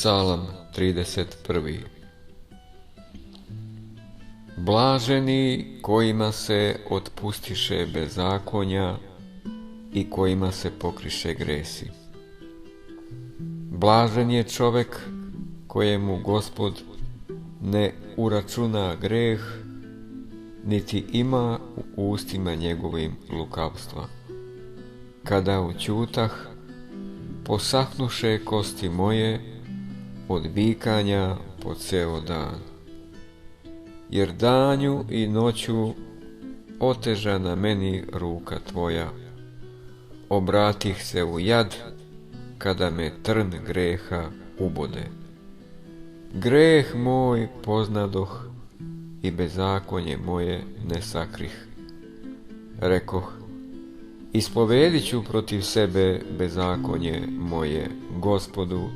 Psalam 31. Blaženi kojima se otpustiše bezakonja i kojima se pokriše gresi. Blažen je čovek kojemu Gospod ne uračuna greh, niti ima u ustima njegovim lukavstva. Kada ućutah, posahnuše kosti moje od vikanja po ceo dan. Jer danju i noću oteža na meni ruka tvoja. Obratih se u jad kada me trn greha ubode. Greh moj poznadoh i bezakonje moje ne sakrih. Rekoh, ispovedit ću protiv sebe bezakonje moje Gospodu,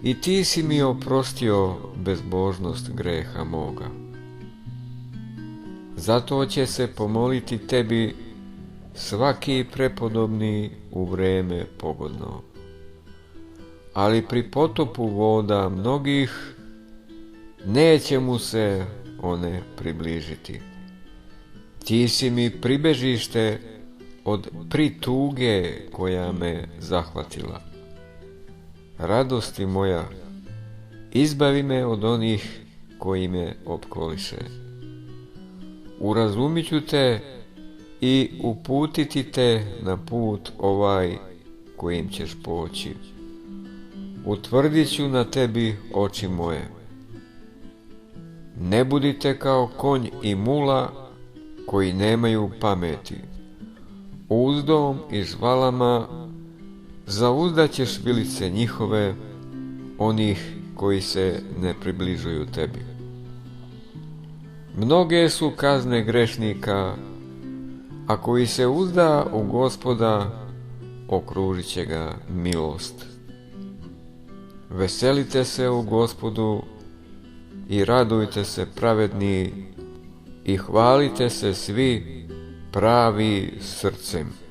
i ti si mi oprostio bezbožnost greha moga. Zato će se pomoliti tebi svaki prepodobni u vreme pogodno. Ali pri potopu voda mnogih neće mu se one približiti. Ti si mi pribežište od prituge koja me zahvatila. Radosti moja, izbavi me od onih koji me opkoliše. Urazumit ću te i uputiti te na put ovaj kojim ćeš poći. Utvrdit ću na tebi oči moje. Ne budite kao konj i mula koji nemaju pameti. Uzdom i žvalama zauzdaćeš vilice njihove, onih koji se ne približuju tebi. Mnoge su kazne grešnika, a koji se uzda u Gospoda, okružit će ga milost. Veselite se u Gospodu i radujte se pravedni i hvalite se svi pravi srcem.